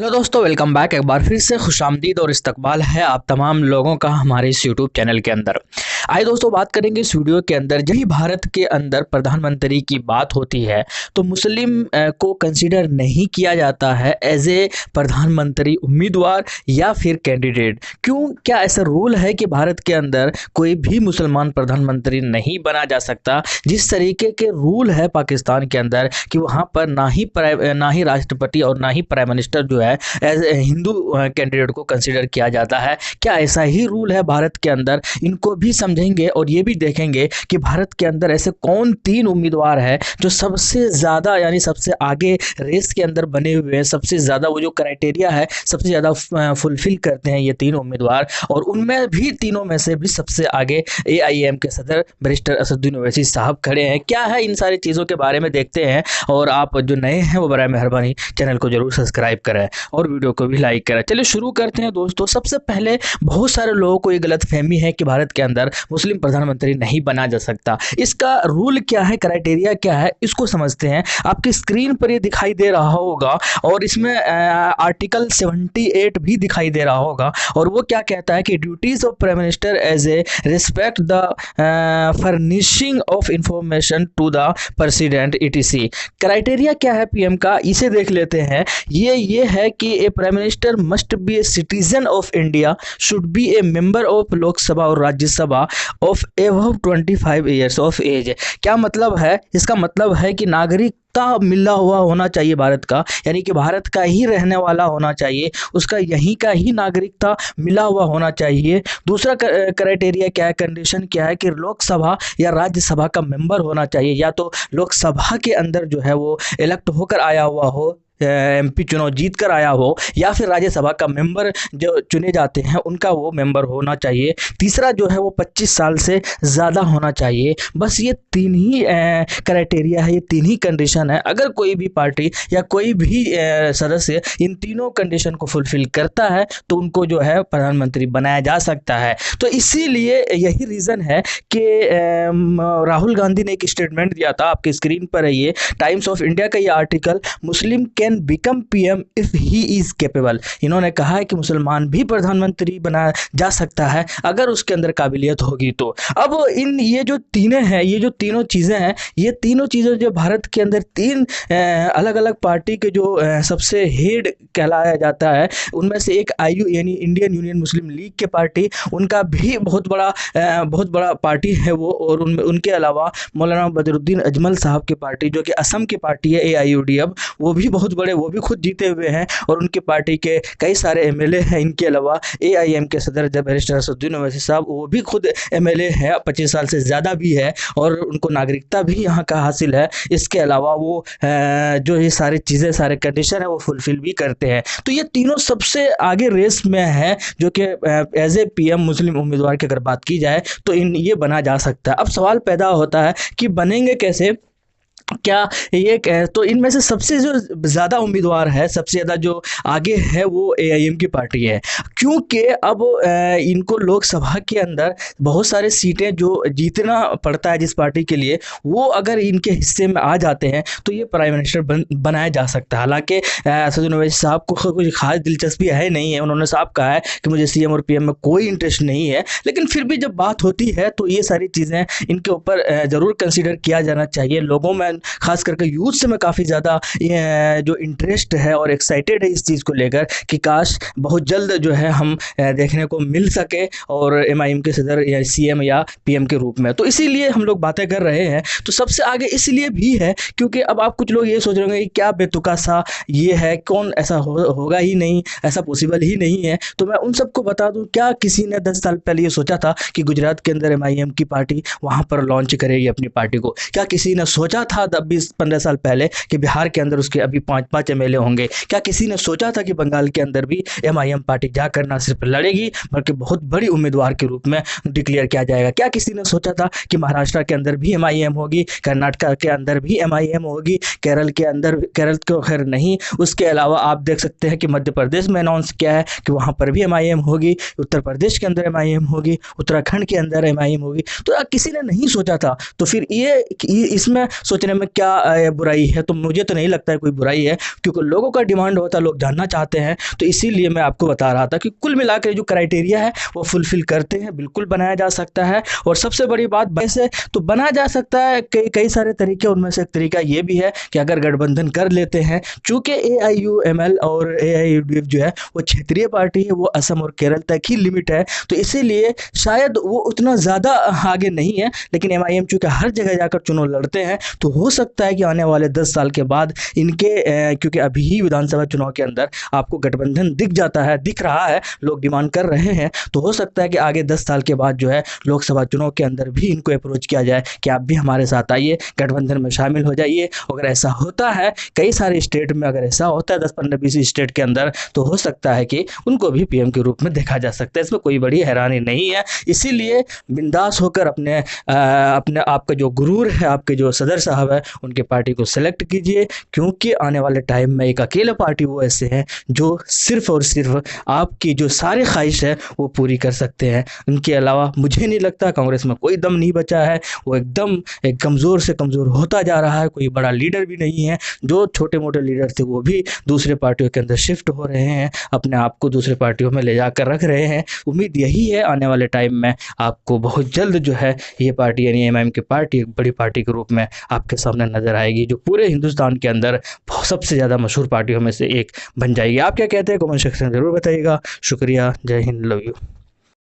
Hello दोस्तों, welcome back. एक बार फिर से खुशामदीद और इस्तकबाल है आप तमाम लोगों का हमारे इस यूट्यूब चैनल के अंदर। आइए दोस्तों, बात करेंगे इस वीडियो के अंदर। जब भी भारत के अंदर प्रधानमंत्री की बात होती है तो मुस्लिम को कंसीडर नहीं किया जाता है एज ए प्रधानमंत्री उम्मीदवार या फिर कैंडिडेट। क्यों? क्या ऐसा रूल है कि भारत के अंदर कोई भी मुसलमान प्रधानमंत्री नहीं बना जा सकता? जिस तरीके के रूल है पाकिस्तान के अंदर कि वहाँ पर ना ही राष्ट्रपति और ना ही प्राइम मिनिस्टर जो है एज ए हिंदू कैंडिडेट को कंसीडर किया जाता है। क्या ऐसा ही रूल है भारत के अंदर? इनको भी समझेंगे और ये भी देखेंगे कि भारत के अंदर ऐसे कौन तीन उम्मीदवार है जो सबसे ज़्यादा यानी सबसे आगे रेस के अंदर बने हुए हैं, सबसे ज़्यादा वो जो क्राइटेरिया है सबसे ज़्यादा फुलफिल करते हैं ये तीन उम्मीदवार। और उनमें भी तीनों में से भी सबसे आगे AIM के सदर बैरिस्टर असदुद्दीन ओवैसी साहब खड़े हैं। क्या है इन सारी चीज़ों के बारे में देखते हैं। और आप जो नए हैं वो बराए मेहरबानी चैनल को जरूर सब्सक्राइब करें और वीडियो को भी लाइक करें। चलिए शुरू करते हैं दोस्तों। सबसे पहले बहुत सारे लोगों को ये गलतफहमी है कि भारत के अंदर मुस्लिम प्रधानमंत्री नहीं बना जा सकता। इसका रूल क्या है, क्राइटेरिया क्या है, इसको समझते हैं। आपकी स्क्रीन पर ये दिखाई दे रहा होगा और इसमें आर्टिकल 78 भी दिखाई दे रहा होगा। और वो क्या कहता है कि duties of prime minister as a respect the furnishing of information to the president ETC। Criteria क्या है पीएम का, इसे देख लेते हैं। ये है कि a prime minister must be a citizen of India, should be a member of Lok Sabha और Rajya Sabha of above 25 years of age. क्या मतलब है? इसका मतलब है कि नागरिकता मिला हुआ होना चाहिए भारत का, यानी कि भारत का ही रहने वाला होना चाहिए, उसका यहीं का ही नागरिकता मिला हुआ होना चाहिए। दूसरा क्राइटेरिया क्या है, कंडीशन क्या है कि लोकसभा या राज्यसभा का मेंबर होना चाहिए, या तो लोकसभा के अंदर जो है वो इलेक्ट होकर आया हुआ हो, MP चुनाव जीत कर आया हो, या फिर राज्यसभा का मेंबर जो चुने जाते हैं उनका वो मेंबर होना चाहिए। तीसरा जो है वो 25 साल से ज़्यादा होना चाहिए। बस ये तीन ही क्राइटेरिया है, ये तीन ही कंडीशन है। अगर कोई भी पार्टी या कोई भी सदस्य इन तीनों कंडीशन को फुलफिल करता है तो उनको जो है प्रधानमंत्री बनाया जा सकता है। तो इसीलिए यही रीज़न है कि राहुल गांधी ने एक स्टेटमेंट दिया था, आपकी स्क्रीन पर है ये टाइम्स ऑफ इंडिया का ये article, Muslim can become PM if he is capable. इन्होंने कहा है कि मुसलमान भी प्रधानमंत्री बनाया जा सकता है अगर उसके अंदर काबिलियत होगी तो। अब ये जो तीनों हैं, ये जो तीनों चीज़ें हैं, ये तीनों चीज़ें जो भारत के अंदर तीन अलग अलग पार्टी के जो सबसे हेड कहलाया जाता है उनमें से एक IU यानी इंडियन यूनियन मुस्लिम लीग के पार्टी, उनका भी बहुत बड़ा पार्टी है वो। और उनके अलावा मौलाना बदरुद्दीन अजमल साहब की पार्टी जो कि असम की पार्टी है AIUDF, वो भी बहुत बड़े, वो भी खुद जीते हुए हैं और उनके पार्टी के कई सारे MLA हैं। इनके अलावा AIM के सदर बैरिस्टर असदुद्दीन ओवैसी साहब, वो भी खुद MLA है, 25 साल से ज़्यादा भी है और उनको नागरिकता भी यहाँ का हासिल है। इसके अलावा वो जो ये सारी चीज़ें, सारे कंडीशन है वो फुलफिल भी करते हैं। तो ये तीनों सबसे आगे रेस में है जो कि एज ए PM मुस्लिम उम्मीदवार की अगर बात की जाए तो ये बना जा सकता है। अब सवाल पैदा होता है कि बनेंगे कैसे, क्या ये तो इनमें से सबसे जो ज़्यादा उम्मीदवार है, सबसे ज़्यादा जो आगे है वो AIM की पार्टी है। क्योंकि अब इनको लोकसभा के अंदर बहुत सारे सीटें जो जीतना पड़ता है जिस पार्टी के लिए, वो अगर इनके हिस्से में आ जाते हैं तो ये प्राइम मिनिस्टर बनाया जा सकता है। हालांकि असदुद्दीन ओवैसी साहब को कुछ खास दिलचस्पी है नहीं है, उन्होंने साफ कहा है कि मुझे CM और PM में कोई इंटरेस्ट नहीं है, लेकिन फिर भी जब बात होती है तो ये सारी चीज़ें इनके ऊपर ज़रूर कंसिडर किया जाना चाहिए। लोगों में खास करके यूथ से में काफ़ी ज़्यादा जो इंटरेस्ट है और एक्साइटेड है इस चीज़ को लेकर कि काश बहुत जल्द जो है हम देखने को मिल सके और MIM के सदर या CM या PM के रूप में। तो इसीलिए हम लोग बातें कर रहे हैं। तो सबसे आगे इसलिए भी है क्योंकि अब आप कुछ लोग ये सोच रहे होंगे कि क्या बेतुका सा ये है, कौन ऐसा होगा ही नहीं, ऐसा पॉसिबल ही नहीं है। तो मैं उन सबको बता दूँ, क्या किसी ने 10 साल पहले ये सोचा था कि गुजरात के अंदर MIM की पार्टी वहाँ पर लॉन्च करेगी अपनी पार्टी को? क्या किसी ने सोचा था 20-15 साल पहले कि बिहार के अंदर उसके अभी 5-5 MLA होंगे? क्या किसी ने सोचा था कि बंगाल के अंदर भी MIM पार्टी जाकर ना सिर्फ लड़ेगी बल्कि बहुत बड़ी उम्मीदवार के रूप में डिक्लेयर किया जाएगा? क्या किसी ने सोचा था कि महाराष्ट्र के अंदर भी MIM होगी, कर्नाटक के अंदर भी MIM होगी, केरल को खैर नहीं, उसके अलावा आप देख सकते हैं कि मध्य प्रदेश में अनाउंस किया है कि वहाँ पर भी MIM होगी, उत्तर प्रदेश के अंदर MIM होगी, उत्तराखंड के अंदर MIM होगी। तो किसी ने नहीं सोचा था, तो फिर ये इसमें सोचने में क्या बुराई है, तो मुझे तो नहीं लगता है कोई बुराई है, क्योंकि लोगों का डिमांड होता है, लोग जानना चाहते हैं। तो इसीलिए मैं आपको बता रहा था कि कुल मिलाकर जो क्राइटेरिया है वो फुलफिल करते हैं, बिल्कुल बनाया जा सकता है। और सबसे बड़ी बात वैसे तो बनाया जा सकता है कई कई सारे तरीके, उनमें से एक तरीका ये भी है कि अगर गठबंधन कर लेते हैं, चूंकि AIUML और AIUDF जो है वो क्षेत्रीय पार्टी है, वो असम और केरल तक ही लिमिट है, तो इसीलिए शायद वो उतना ज़्यादा आगे नहीं है। लेकिन MIM चूँकि हर जगह जाकर चुनाव लड़ते हैं, तो हो सकता है कि आने वाले 10 साल के बाद इनके क्योंकि अभी ही विधानसभा चुनाव के अंदर आपको गठबंधन दिख जाता है, दिख रहा है, लोग डिमांड कर रहे हैं, तो हो सकता है कि आगे 10 साल के बाद जो है लोकसभा चुनाव के अंदर भी इनको अप्रोच किया जाए कि आप भी हमारे साथ आइए, गठबंधन में शामिल हो जाइए। अगर ऐसा होता है, कई सारे स्टेट में अगर ऐसा होता है 10, 15, 20 स्टेट के अंदर, तो हो सकता है कि उनको भी PM के रूप में देखा जा सकता है। इसमें कोई बड़ी हैरानी नहीं है। इसीलिए बिंदास होकर अपने आपका जो गुरूर है, आपके जो सदर साहब है, उनके पार्टी को सेलेक्ट कीजिए, क्योंकि आने वाले टाइम में एक अकेले पार्टी वो ऐसे हैं जो सिर्फ और सिर्फ आपकी जो सारी ख्वाहिश है वो पूरी कर सकते हैं। उनके अलावा मुझे नहीं लगता कांग्रेस में कोई दम नहीं बचा है, वो एकदम एक कमज़ोर से कमज़ोर होता जा रहा है। कोई बड़ा लीडर भी नहीं है, जो छोटे मोटे लीडर थे वो भी दूसरे पार्टियों के अंदर शिफ्ट हो रहे हैं, अपने आप को दूसरे पार्टियों में ले जाकर रख रहे हैं। उम्मीद यही है आने वाले टाइम में आपको बहुत जल्द जो है ये पार्टी यानी MIM की पार्टी एक बड़ी पार्टी के रूप में आपके सामने नजर आएगी, जो पूरे हिंदुस्तान के अंदर सबसे ज़्यादा मशहूर पार्टियों में से एक बन जाएगी। आप क्या कहते हैं कमेंट सेक्शन में ज़रूर बताइएगा। शुक्रिया, जय हिंद, लव यू।